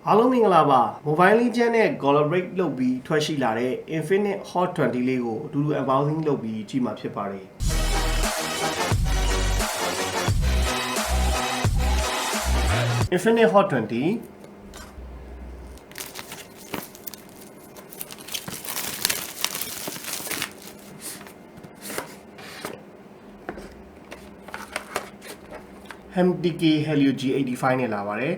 အားလုံးမင်္ဂလာပါ Mobile Legends နဲ့ Collaborate လုပ်ပြီးထွက်ရှိလာတဲ့ iNfinix Hot20 လေးကိုအတူတူ unboxing လုပ်ပြီးကြည့်မှာဖြစ်ပါတယ် iNfinix Hot20 MTK Helio G85 နဲ့လာပါတယ်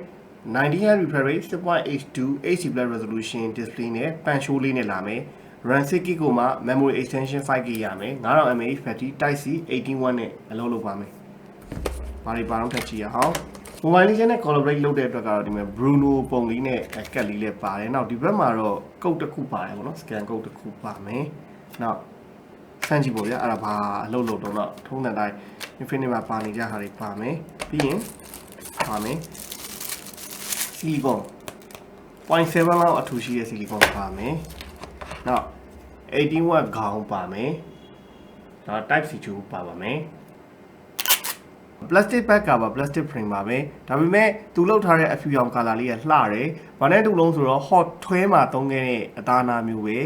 90Hz refresh rate 6.82 HD+ resolution display နဲ့ pan show လေးနဲ့လာမယ် RAM 6GB ကိုမှ memory extension 5GB ရမယ် 9000 mAh battery type C 18W နဲ့အလုပ်လုပ်ပါမယ်ဘာတွေပါတော့ထပ်ကြည့်ရအောင် Mobile Legends နဲ့ Collaborate လုပ်တဲ့အတွက်ကတော့ဒီမှာ Bruno ပုံလေးနဲ့ကတ်လေးလည်းပါတယ်နောက်ဒီဘက်မှာတော့ကုတ်တစ်ခုပါတယ်ပေါ့နော် scan ကုတ်တစ်ခုပါမယ်နောက်စမ်းကြည့်ပေါ့ဗျာအဲ့ဒါဘာအလုပ်လုပ်တော့ထုံးတဲ့အတိုင်း iNfinix မှာပါနေကြဟာတွေပါမယ်ပြီးရင်ပါမယ်silicon 0.7 လောက်အထူရှိတဲ့ silicon ပါမယ်နောက် 18W ခေါင်းပါမယ်နောက် type C ချိုးပါပါမယ် plastic bag ကပါ plastic frame ပါပဲဒါပေမဲ့သူလောက်ထားတဲ့အဖြူရောင် color လေးကလှတယ်ဘာနဲ့တူလုံးဆိုတော့ hot 12မှာသုံးခဲ့တဲ့အသားနာမျိုးပဲ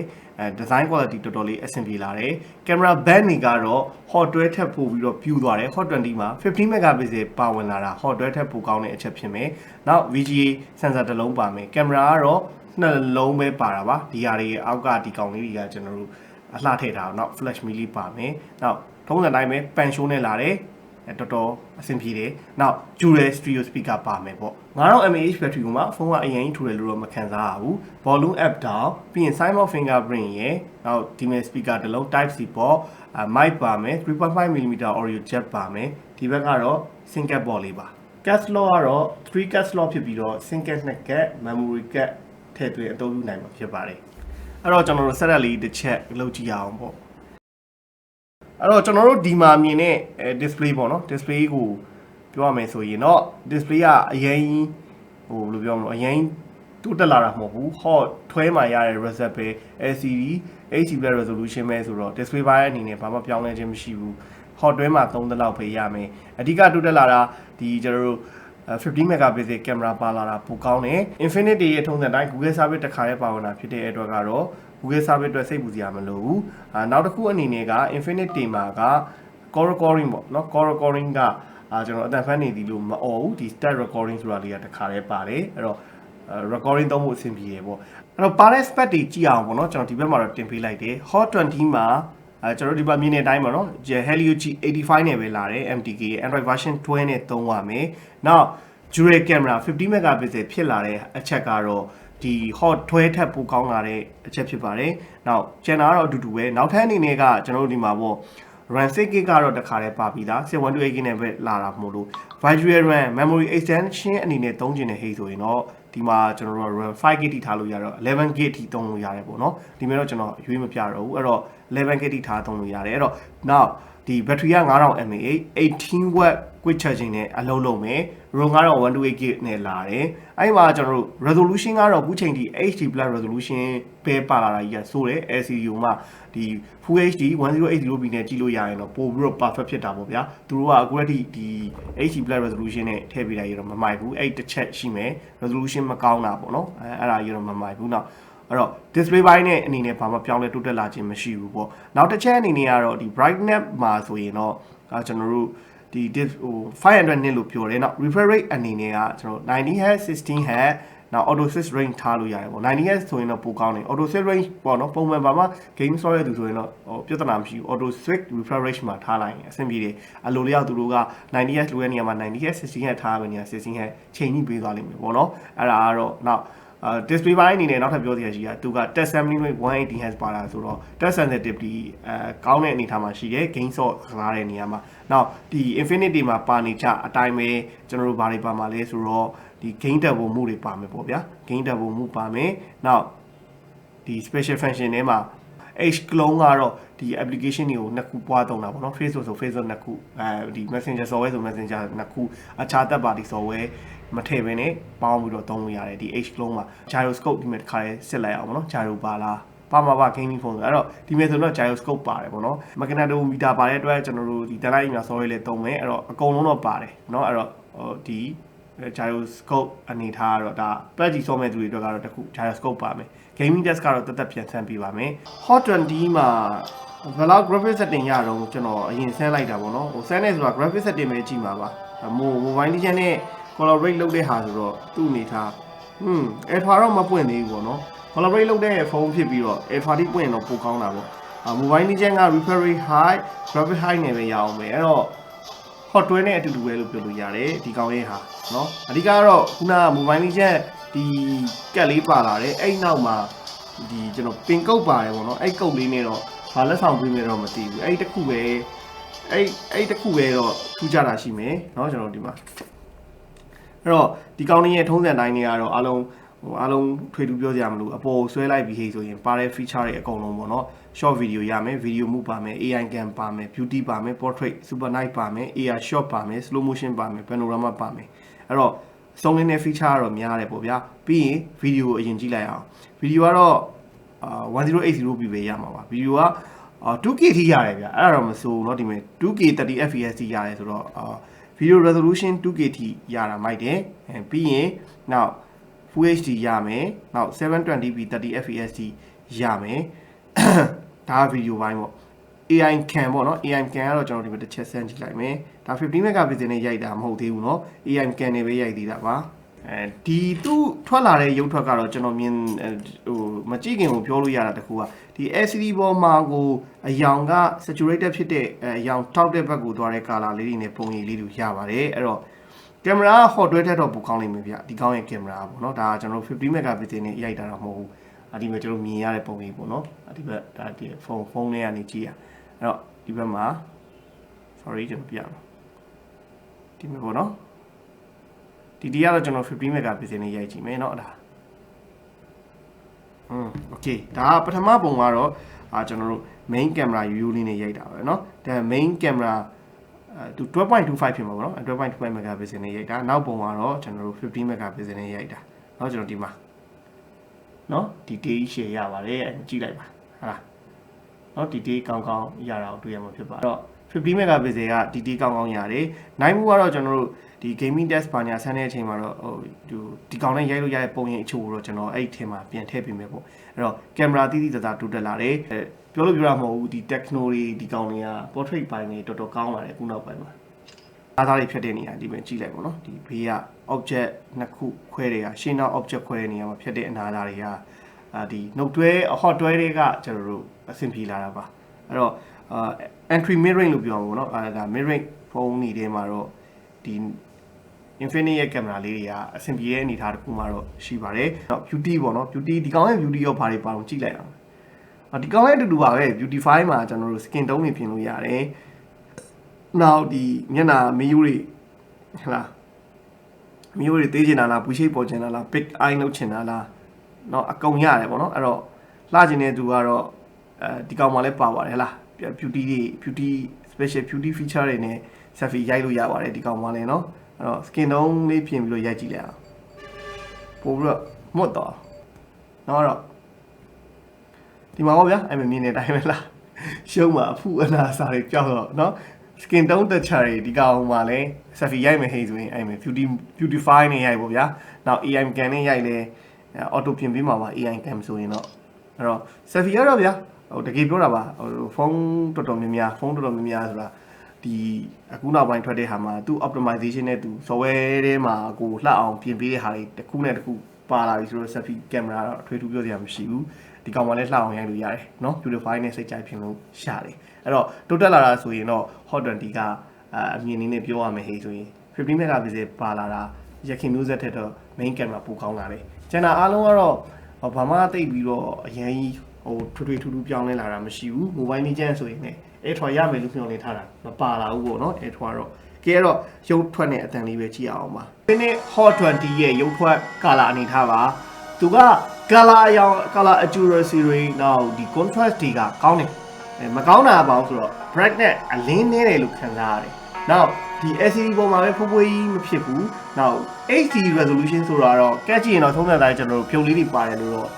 design quality တော်တော်လေးအဆင်ပြေလာတယ် camera band တွေကတော့ hot 12ထက်ပိုပြီးတော့ပြူသွားတယ် hot 20မှာ15 megapixel ပါဝင်လာတာ hot 12ထက်ပိုကောင်းတဲ့အချက်ဖြစ်မယ်နောက် VGA sensor တစ်လုံးပါမယ် camera ကတော့နှစ်လုံးပဲပါတာပါဒီဟာတွေအောက်ကဒီကောင်လေးတွေကကျွန်တော်တို့အလှထည့်ထားအောင်နောက် flash mili လေးပါမယ်နောက်ထုံးစံတိုင်းပဲ pan show နဲ့လာတယ်တော်တော်အဆင်ပြေတယ်နောက် dual stereo speaker ပါမယ်ပေါ့9000 mAh battery ကိုမှဖုန်းကအရင်ထူတယ်လို့တော့မခံစားရဘူး volume up down ပြီးရင် side mount fingerprint ရယ်နောက်ဒီမဲ့ speaker တစ်လုံး type C ပေါ့ mic ပါမယ် 3.5mm audio jack ပါမယ်ဒီဘက်ကတော့ single port လေးပါ card slot ကတော့ 3 card slot ဖြစ်ပြီးတော့ single 2 card memory card ထည့်သွင်းအသုံးပြုနိုင်မှာဖြစ်ပါတယ်အဲ့တော့ကျွန်တော်တို့ setup လေးတစ်ချက်လုပ်ကြည့်ရအောင်ပေါ့အဲ့တော့ကျွန်တော်တို့ဒီမှာမြင်တဲ့ display ပေါ့နော် display ကိုပြောရမယ်ဆိုရင်တော့ display ကအရင်ဟိုဘယ်လိုပြောမလဲအရင်တိုးတက်လာတာမဟုတ်ဘူး hot 12မှာရတဲ့ result ပဲ LCD HD+ resolution ပဲဆိုတော့ display ပိုင်းအနေနဲ့ဘာမှပြောင်းလဲခြင်းမရှိဘူး hot 12မှာ3လောက်ပဲရမယ်အဓိကတိုးတက်လာတာဒီကျွန်တော်တို့15 megapixel camera ပါလာတာပိုကောင်းတယ် iNfinix ရဲ့ထုံးစံတိုင်း Google service တစ်ခါလေးပါဝင်တာဖြစ်တဲ့အတွက်ကတော့ Google service အတွက်စိတ်ပူစရာမလိုဘူးနောက်တစ်ခုအနေနဲ့က iNfinix တင်မှာက call recording ပေါ့နော် call recording ကကျွန်တော်အတန်ဖန်နေသည်လို့မအော်ဘူးဒီ start recording ဆိုတာလေးကတစ်ခါလေးပါတယ်အဲ့တော့ recording သုံးဖို့အဆင်ပြေတယ်ပေါ့အဲ့တော့ပါတဲ့ spec တွေကြည့်အောင်ပေါ့နော်ကျွန်တော်ဒီဘက်မှာတော့တင်ပေးလိုက်တယ် hot 20မှာကျွန်တော်ဒီမှာမြင်တဲ့အတိုင်းပေါ့နော် Helio G85 နဲ့ပဲလာတယ် MTK Android version 12နဲ့သုံးရမယ်နောက် dual camera 50 megapixel ဖြစ်လာတဲ့အချက်ကတော့ဒီ hot 12ထက်ပိုကောင်းလာတဲ့အချက်ဖြစ်ပါတယ်နောက် channel ကတော့အတူတူပဲနောက်ထပ်အနေနဲ့ကကျွန်တော်တို့ဒီမှာပေါ့ RAM 6GB ကတော့တစ်ခါတည်းပါပြီးသား 128GB နဲ့ပဲလာတာမို့လို့ virtual RAM memory extension အနေနဲ့သုံးချင်တဲ့ဟိတ်ဆိုရင်တော့ဒီမှာကျွန်တော်တို့ RAM 5GB ထိထားလို့ရတော့ 11GB ထိသုံးလို့ရတယ်ပေါ့နော်ဒီမှာတော့ကျွန်တော်ရွေးမပြတော့ဘူးအဲ့တော့ 11GB ထိထားသုံးလို့ရတယ်အဲ့တော့နောက်ဒီ battery က9000 mAh 18W quick charging နဲ့အလုံးလုံးမယ် ROM ကတော့ 128GB နဲ့လာတယ်အဲ့မှာကျွန်တော်တို့ resolution ကတော့အခုချိန်ထိ HD+ resolution ပဲပါလာတာကြီးကဆိုတယ် LCD ကိုမှဒီ Full HD 1080p နဲ့ကြည့်လို့ရရင်တော့ပို့ပြီးတော့ perfect ဖြစ်တာပေါ့ဗျာသူတို့ကအခုအထိဒီ HD+ resolution နဲ့ထည့်ပေးတာကြီးတော့မမိုက်ဘူးအဲ့တစ်ချက်ရှိမယ် resolution မကောင်းတာပေါ့နော်အဲ့ဒါကြီးတော့မမိုက်ဘူးနောက်အဲ့တော့ display ဘိုင်းနဲ့အနေနဲ့ဘာမှပြောင်းလဲတိုးတက်လာခြင်းမရှိဘူးပေါ့နောက်တစ်ချက်အနေနဲ့ကတော့ဒီ brightness မှာဆိုရင်တော့ကျွန်တော်တို့ဒီဟို500 nit လို့ပြောတယ်เนาะ refresh rate အနေနဲ့ကကျွန်တော် 90Hz 16Hz နောက် auto switch range ထားလို့ရတယ်ပေါ့ 90Hz ဆိုရင်တော့ပိုကောင်းတယ် auto switch range ပေါ့နော်ပုံမှန်ပါမှ game ဆော့ရတဲ့သူဆိုရင်တော့ပြဿနာမရှိဘူး auto switch refresh rate မှာထားလိုက်ရင်အဆင်ပြေတယ်အလိုလျောက်သူတို့က 90Hz လိုတဲ့နေရာမှာ 90Hz 16Hz ထားမယ်နေရာ 16Hz ချိန်ညှိပေးသွားလိမ့်မယ်ပေါ့နော်အဲ့ဒါကတော့နောက်display ဘိုင်းအနေနဲ့နောက်ထပ်ပြောစရာရှိတာသူက touch sampling rate 180Hz ပါတာဆိုတော့ touch sensitivity ကောင်းတဲ့အနေအထားမှာရှိတယ် gain source ကစားတဲ့နေရာမှာနောက်ဒီ iNfinix တွေမှာပါနေကြအတိုင်းပဲကျွန်တော်တို့ဘာတွေပါမှာလဲဆိုတော့ဒီ gain double မှုတွေပါမယ်ပေါ့ဗျာ gain double မှုပါမယ်နောက်ဒီ special function ထဲမှာ H clone ကတော့ဒီ application တွေကိုနှစ်ခုပွားသုံးတာပေါ့နော် Facebook ဆို Facebook နှစ်ခုဒီ Messenger software ဆို Messenger နှစ်ခုအခြား third party software မထည့်ဘဲနဲ့ပေါင်းပြီးတော့သုံးလို့ရတယ်ဒီ H clone မှာ gyroscope ဒီမှာတစ်ခါလေးစစ်လိုက်အောင်ပေါ့နော် gyro ပါလားပါမှာပါ gaming phone ဆိုအဲ့တော့ဒီမှာဆိုတော့ gyroscope ပါတယ်ပေါ့နော် magnetometer ပါတဲ့အတွက်ကျွန်တော်တို့ဒီ tele email software လေးသုံးမယ်အဲ့တော့အကုန်လုံးတော့ပါတယ်เนาะအဲ့တော့ဒီ gyroscope အနေထားတော့ဒါပတ်ကြည့်စောမဲ့သူတွေအတွက်ကတော့တခု gyroscope ပါမယ် gaming desk ကတော့တက်ပြန်ဆန်းပြပါမယ် Hot20 မှာဘယ်လောက် graphic setting ရတော့ကျွန်တော်အရင်ဆန်းလိုက်တာပေါ့နော်ဟိုဆန်းနေဆိုတာ graphic setting ပဲကြည့်မှာပါ mobile legend နဲ့ collaborate လုပ်တဲ့ဟာဆိုတော့သူ့အနေထားAlpha တော့မပွင့်သေးဘူးပေါ့နော် collaborate လုပ်တဲ့ဖုန်းဖြစ်ပြီးတော့ Alpha တိပွင့်တော့ပိုကောင်းတာပေါ့mobile legend က refresh rate high graphic high နဲ့ပဲရအောင်ပဲအဲ့တော့ Hot20 နဲ့အတူတူပဲလို့ပြောလို့ရတယ်ဒီကောင်ရဲ့ဟာเนาะအဓိကတော့ခုနက mobile legend ဒီကက်လေးပါလာတယ်အဲ့နောက်မှာဒီကျွန်တော်ပင်ကုတ်ပါတယ်ပေါ့နော်အဲ့ကုတ်လေးနဲ့တော့ဘာလက်ဆောင်ပေးမယ်တော့မသိဘူးအဲ့တခုပဲအဲ့တခုပဲတော့ထူးခြားတာရှိမယ်เนาะကျွန်တော်ဒီမှာအဲ့တော့ဒီကောင်လေးရဲ့ထုံးစံတိုင်းတွေကတော့အားလုံးထွေထူးပြောစရာမလိုအပေါ်ဆွဲလိုက်ပြီးဟေ့ဆိုရင်ပါတဲ့ feature တွေအကုန်လုံးပေါ့နော် short video ရမယ် video move ပါမယ် AI cam ပါမယ် beauty ပါမယ် portrait super night ပါမယ် AR shot ပါမယ် slow motion ပါမယ် panorama ပါမယ်အဲ့တော့စုံလင်းတဲ့ feature ကတော့များတယ်ပေါ့ဗျာပြီးရင် video ကိုအရင်ကြည့်လိုက်အောင် video ကတော့1080p ပဲရမှာပါ video က2K ထိရတယ်ဗျအဲ့ဒါတော့မဆိုးเนาะဒီမှာ 2K 30 fps ထိရတယ်ဆိုတော့ video resolution 2K ထိရတာမိုက်တယ်ပြီးရင်နောက် Full HD ရမယ်နောက် 720p 30 fps ထိရမယ်ဒါဗီဒီယိုပိုင်းပေါ့ AI cam ပေါ့နော် AI cam ကတော့ကျွန်တော်ဒီမှာတစ်ချက်ဆန်းကြည့်လိုက်မယ်ဒါ15 megapixel နဲ့ရိုက်တာမဟုတ်သေးဘူးเนาะ AI cam နဲ့ပဲရိုက်သေးတာပါဒီသူ့ထွက်လာတဲ့ရုပ်ထွက်ကတော့ကျွန်တော်မြင်ဟိုမကြည့်ခင်ကိုပြောလို့ရတာတခုကဒီ LCD ပေါ်မှာကိုအယောင်က saturated ဖြစ်တဲ့အယောင်ထောက်တဲ့ဘက်ကိုသွားတဲ့ color လေးတွေနဲ့ပုံရိပ်လေးတွေရပါတယ်အဲ့တော့ကင်မရာ Hot20 ထက်တော့ပိုကောင်းလိမ့်မယ်ဗျဒီကောင်းရဲ့ကင်မရာပေါ့နော်ဒါကကျွန်တော်15 megapixel နဲ့ရိုက်တာတော့မဟုတ်ဘူးဒီမှာကျွန်တော်မြင်ရတဲ့ပုံလေးပေါ့နော်ဒီဘက်ဒါဒီဖုန်းထဲကနေကြည့်ရအဲ့တော့ဒီဘက်မှာ sorry ကျွန်တော်ပြရအောင်ဒီမှာပေါ့နော်ဒီကတော့ကျွန်တော်15 megapixel နဲ့ရိုက်ကြည့်မယ်เนาะဒါokay ဒါပထမပုံကတော့ကျွန်တော်တို့ main camera view လေးနဲ့ရိုက်တာပဲเนาะဒါ main camera သူ 12.25 ဖြစ်မှာပေါ့နော်12.25 megapixel နဲ့ရိုက်တာနောက်ပုံကတော့ကျွန်တော်တို့15 megapixel နဲ့ရိုက်တာเนาะကျွန်တော်ဒီမှာเนาะဒီ detail share ရပါတယ်ကြည့်လိုက်ပါဟာလားเนาะ detail ကောင်းကောင်းရတာကိုတွေ့ရမှာဖြစ်ပါတော့15 megapixel က detail ကောင်းကောင်းရတယ်နိုင်မှုကတော့ကျွန်တော်တို့ဒီ gaming desk ဘာညာဆန်းတဲ့အချိန်မှာတော့ဟိုဒီကောင်နဲ့ရိုက်လို့ရတဲ့ပုံရိပ်အချို့ကိုတော့ကျွန်တော်အဲ့ဒီထဲမှာပြန်ထည့်ပေးမယ်ပေါ့အဲ့တော့ကင်မရာတိတိတသားတိုးတက်လာတယ်ပြောလို့ပြောတာမဟုတ်ဘူးဒီ technology ဒီကောင်တွေက portrait ပိုင်းတွေတော်တော်ကောင်းလာတယ်အခုနောက်ပိုင်းမှာအားသားတွေဖြတ်တဲ့နေရာဒီမှာကြည့်လိုက်ပေါ့နော်ဒီဘေးက object နှစ်ခုခွဲတွေကရှင်းနောက် object ခွဲတဲ့နေရာမှာဖြတ်တဲ့အနာသားတွေကဒီ note တွဲ hot တွဲတွေကကျွန်တော်တို့အဆင်ပြေလာတာပါအဲ့တော့entry mid range လို့ပြောမှာပေါ့နော်ဒါ mid range ဖုန်းတွေထဲမှာတော့ဒီ iNfinix ရဲ့ကင်မရာလေးတွေကအဆင်ပြေတဲ့အနေအထားတစ်ခုမှတော့ရှိပါတယ်။ beauty ပေါ့နော် beauty ဒီကောင်ရဲ့ beauty ရောဘာတွေပါအောင်ကြည့်လိုက်အောင်။ဒီကောင်ရဲ့အတူတူပါပဲ beautify မှာကျွန်တော်တို့ skin tone တွေပြင်လို့ရတယ်။နောက်ဒီမျက်နှာမီးရိုးတွေဟလားမီးရိုးတွေသေးချင်တာလားပူရှိပေါ်ချင်တာလား big eye လုပ်ချင်တာလား။နောက်အကုန်ရတယ်ပေါ့နော်။အဲ့တော့လှချင်တဲ့သူကတော့ဒီကောင်မှလည်းပါပါတယ်ဟလား။ beauty special beauty feature တွေနဲ့ selfie ရိုက်လို့ရပါတယ်ဒီကောင်မှလည်းနော်။အဲ့တော့ skin tone လေးပြင်ပြီးတော့ရိုက်ကြည့်လိုက်အောင်ပို့ပြီးတော့မွတ်တော့နောက်တော့ဒီမှာပေါ့ဗျာအဲ့မြင်နေတိုင်းပဲလားရှုံးမှာအဖူအနာစာတွေကြောက်တော့เนาะ skin tone texture တွေဒီကောင်မှလည်း selfie ရိုက်မယ်ဟိဆိုရင်အဲ့မြင် beautify နေရိုက်ပေါ့ဗျာနောက် AI cam နဲ့ရိုက်လဲ auto ပြင်ပေးမှာပါ AI cam ဆိုရင်တော့အဲ့တော့ selfie ရတော့ဗျာဟိုတကယ်ပြောတာပါဟိုဖုန်းတော်တော်များများဆိုတာဒီအခုနောက်ပိုင်းထွက်တဲ့ဟာမှာသူ optimization နဲ့သူ software ထဲမှာကိုလှအောင်ပြင်ပေးတဲ့ဟာတွေတစ်ခုနဲ့တစ်ခုပါလာပြီဆိုတော့ selfie camera တော့အထွေထူးပြောစရာမရှိဘူးဒီကောင်မှလည်းလှအောင်ရိုက်လို့ရတယ်เนาะ beautify နဲ့စိတ်ကြိုက်ပြင်လို့ရတယ်အဲ့တော့တိုးတက်လာတာဆိုရင်တော့ Hot20 ကအမြင်နည်းနဲ့ပြောရမယ်ဟေ့ဆိုရင်15 megapixel ပါလာတာရခင်မျိုးဆက်ထက်တော့ main camera ပိုကောင်းလာတယ်ကျန်တာအားလုံးကတော့ဘာမှတိတ်ပြီးတော့အရင်ကြီးဟိုထွေထူးပြောင်းလဲလာတာမရှိဘူး mobile legend ဆိုရင်လည်းAir ရမယ်လို့ပြောနေထားတာမပါလာဘူးပေါ့နော် Air တော့ကဲတော့ရုပ်ထွက်တဲ့အတန်လေးပဲကြည့်အောင်ပါဒီနေ့ Hot20 ရဲ့ရုပ်ထွက် color အနေထားပါသူက color အရောင် color accuracy တွေနောက်ဒီ contrast တွေကကောင်းတယ်မကောင်းတာပါဘူးဆိုတော့ brightness အလင်းနေတယ်လို့ခံစားရတယ်နောက်ဒီ LCD ပေါ်မှာပဲဖွဖွကြီးမဖြစ်ဘူးနောက် HD resolution ဆိုတာတော့ကက်ကြည့်ရင်တော့သုံးသပ်တိုင်းကျွန်တော်တို့ဖြုတ်လေးတွေပါတယ်လို့တော့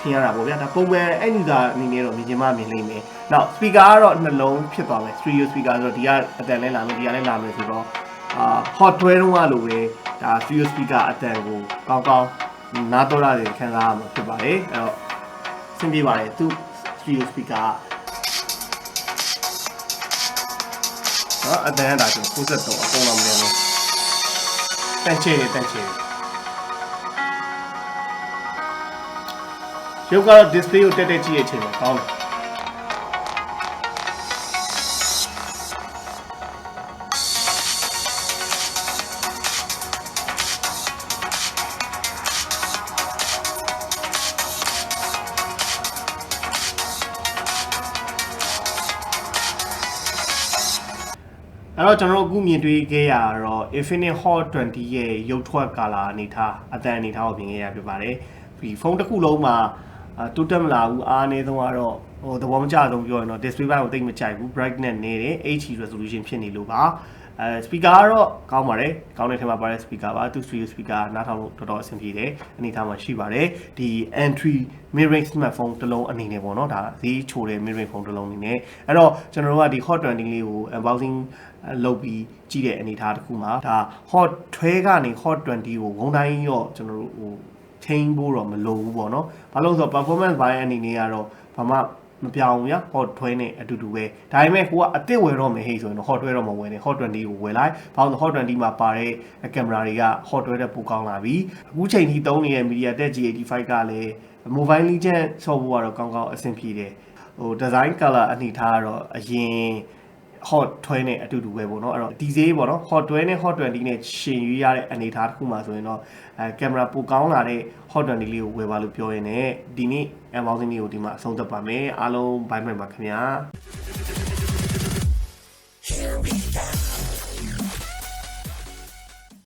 ထင်ရတာပေါ့ဗျာဒါပုံမှန်အဲ့ဒီကအနေနဲ့တော့မြင်ချင်မှမြင်လိမ့်မယ်နောက် speaker ကတော့နှလုံးဖြစ်သွားမယ် stereo speaker ဆိုတော့ဒီကအတန်လဲလာမယ်ဒီကလည်းလာမယ်ဆိုတော့ hot 12တုန်းကလိုပဲဒါ stereo speaker အတန်ကိုကောင်းကောင်းနားတော့ရတယ်ခံစားရမှာဖြစ်ပါတယ်အဲ့တော့ဆင်ပြေပါတယ်သူ stereo speaker အတန်ကဒါကျွန်တော်60တော့အကုန်လုံးမလဲဘူးတန်ချေရုပ်ကတော့ display ကိုတက်ကြည့်တဲ့အချိန်မှာကောင်းတယ်အဲ့တော့ကျွန်တော်တို့အခုမြင်တွေ့ခဲ့ရတော့ iNfinix Hot20 ရဲ့ရုပ်ထွက်ကာလာအနေထားအတန်အနေထားကိုမြင်ခဲ့ရဖြစ်ပါတယ်ဒီဖုန်းတစ်ခုလုံးမှာတိုးတက်မလာဘူးအားအနည်းဆုံးကတော့သဘောမကျဆုံးပြောရင်တော့ display ဘက်ကိုတိတ်မကြိုက်ဘူး brightness နည်းတယ် HD resolution ဖြစ်နေလို့ပါspeaker ကတော့ကောင်းပါတယ်ကောင်းတဲ့ထဲမှာပါတဲ့ speaker ပါသူ stereo speaker နားထောင်လို့တော်တော်အဆင်ပြေတယ်အနေထားမှာရှိပါတယ်ဒီ entry mid range smartphone တစ်လုံးအနေနဲ့ပေါ့နော်ဒါဈေးချိုတဲ့ mid range phone တစ်လုံးအနေနဲ့အဲ့တော့ကျွန်တော်တို့ကဒီ Hot20 လေးကို unboxing လုပ်ပြီးကြည့်တဲ့အနေထားတစ်ခုမှာဒါ Hot 12ကနေ Hot20 ကိုဝုန်းတိုင်းရောကျွန်တော်တို့change ဖို့တော့မလိုဘူးပေါ့နော်ဘာလို့ဆိုတော့ performance ဘိုင်းအနေနဲ့ကတော့ဘာမှမပြောင်းဘူးည Hot 12နဲ့အတူတူပဲဒါပေမဲ့ကိုကအစ်စ်ဝယ်တော့မယ်ဟေ့ဆိုရင်တော့ Hot 12တော့မဝယ်နဲ့ Hot20 ကိုဝယ်လိုက်ဘာလို့ Hot20 မှာပါတဲ့ကင်မရာတွေက Hot 12တဲ့ပိုကောင်းလာပြီအခုချိန်ထိသုံးနေတဲ့ MediaTek G85 ကလည်း Mobile Legend ဆော့ဖို့ကတော့ကောင်းကောင်းအဆင်ပြေတယ်design color အနေထားကတော့အရင် Hot 12နဲ့အတူတူပဲပေါ့နော်အဲ့တော့ဒီဈေးပေါ့နော် Hot 12နဲ့ Hot 20နဲ့ရှင်ရွေးရတဲ့အနေထားတစ်ခုမှာဆိုရင်တော့ကင်မရာပိုကောင်းလာတဲ့ Hot 20လေးကိုဝယ်ပါလို့ပြောရင်းနဲ့ဒီနေ့ unboxing လေးကိုဒီမှာအဆုံးသတ်ပါမယ်အားလုံး bye bye ပါခင်ဗျာ